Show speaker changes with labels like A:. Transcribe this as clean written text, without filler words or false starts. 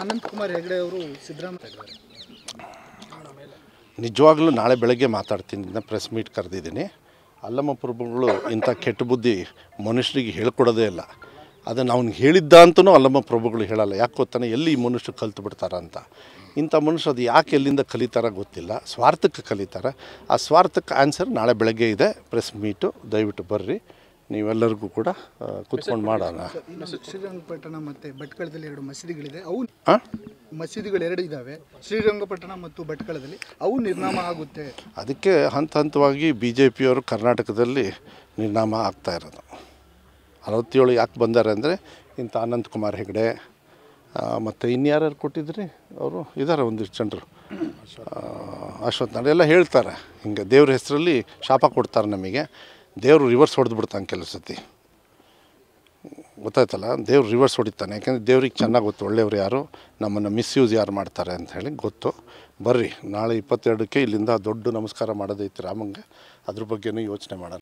A: ಅನಂತಕುಮಾರ್ ಹೆಗಡೆ ಅವರು ಸಿದ್ದರಾಮಯ್ಯ
B: ನಿಜವಾಗ್ಲೂ ನಾಳೆ ಬೆಳಗ್ಗೆ ಮಾತಾಡ್ತೀನಿ, ಪ್ರೆಸ್ ಮೀಟ್ ಕರೆದಿದ್ದೀನಿ. ಅಲ್ಲಮ್ಮ ಪ್ರಭುಗಳು ಇಂಥ ಕೆಟ್ಟ ಬುದ್ಧಿ ಮನುಷ್ಯರಿಗೆ ಹೇಳ್ಕೊಡೋದೇ ಇಲ್ಲ. ಅದನ್ನು ಅವ್ನಿಗೆ ಹೇಳಿದ್ದ ಅಂತಲೂ ಅಲ್ಲಮ್ಮ ಪ್ರಭುಗಳು ಹೇಳಲ್ಲ. ಯಾಕೆ ಗೊತ್ತಾನೆ, ಎಲ್ಲಿ ಈ ಮನುಷ್ಯರು ಕಲ್ತು ಬಿಡ್ತಾರ ಅಂತ. ಇಂಥ ಮನುಷ್ಯರು ಅದು ಯಾಕೆ ಎಲ್ಲಿಂದ ಕಲಿತಾರ ಗೊತ್ತಿಲ್ಲ, ಸ್ವಾರ್ಥಕ್ಕೆ ಕಲಿತಾರೆ. ಆ ಸ್ವಾರ್ಥಕ್ಕೆ ಆನ್ಸರ್ ನಾಳೆ ಬೆಳಗ್ಗೆ ಇದೆ, ಪ್ರೆಸ್ ಮೀಟು. ದಯವಿಟ್ಟು ಬರ್ರಿ, ನೀವೆಲ್ಲರಿಗೂ ಕೂಡ ಕೂತ್ಕೊಂಡು ಮಾಡೋಣ.
A: ಶ್ರೀರಂಗಪಟ್ಟಣ ಮತ್ತು ಭಟ್ಕಳದಲ್ಲಿ 2 ಮಸೀದಿಗಳಿದೆ, ಅವು ಮಸೀದಿಗಳು 2 ಇದ್ದಾವೆ. ಶ್ರೀರಂಗಪಟ್ಟಣ ಮತ್ತು ಭಟ್ಕಳದಲ್ಲಿ ಅವು ನಿರ್ನಾಮ ಆಗುತ್ತೆ.
B: ಅದಕ್ಕೆ ಹಂತ ಹಂತವಾಗಿ BJPಯವರು ಕರ್ನಾಟಕದಲ್ಲಿ ನಿರ್ನಾಮ ಆಗ್ತಾ ಇರೋದು. 67 ಯಾಕೆ ಬಂದಾರೆ ಅಂದರೆ ಇಂಥ ಅನಂತಕುಮಾರ್ ಹೆಗಡೆ ಮತ್ತು ಇನ್ಯಾರು ಕೊಟ್ಟಿದ್ರಿ, ಅವರು ಇದ್ದಾರೆ ಒಂದಿಷ್ಟು ಜನರು, ಅಶ್ವಥ್ ನಾರಾಯಣ ಎಲ್ಲ ಹೇಳ್ತಾರೆ. ಹಿಂಗೆ ದೇವ್ರ ಹೆಸರಲ್ಲಿ ಶಾಪ ಕೊಡ್ತಾರೆ ನಮಗೆ. ದೇವರು ರಿವರ್ಸ್ ಹೊಡೆದು ಬಿಡ್ತಾನೆ ಕೆಲವು ಸತಿ, ಗೊತ್ತಾಯ್ತಲ್ಲ. ದೇವ್ರು ರಿವರ್ಸ್ ಹೊಡಿತಾನೆ, ಯಾಕೆಂದರೆ ದೇವ್ರಿಗೆ ಚೆನ್ನಾಗಿ ಗೊತ್ತು ಒಳ್ಳೆಯವ್ರು ಯಾರು, ನಮ್ಮನ್ನು ಮಿಸ್ಯೂಸ್ ಯಾರು ಮಾಡ್ತಾರೆ ಅಂತ ಹೇಳಿ ಗೊತ್ತು. ಬರ್ರಿ, ನಾಳೆ 22ಕ್ಕೆ ಇಲ್ಲಿಂದ ದೊಡ್ಡ ನಮಸ್ಕಾರ ಮಾಡೋದೈತಿ ರಾಮಂಗೆ. ಅದ್ರ ಬಗ್ಗೆನೂ ಯೋಚನೆ ಮಾಡೋಣ.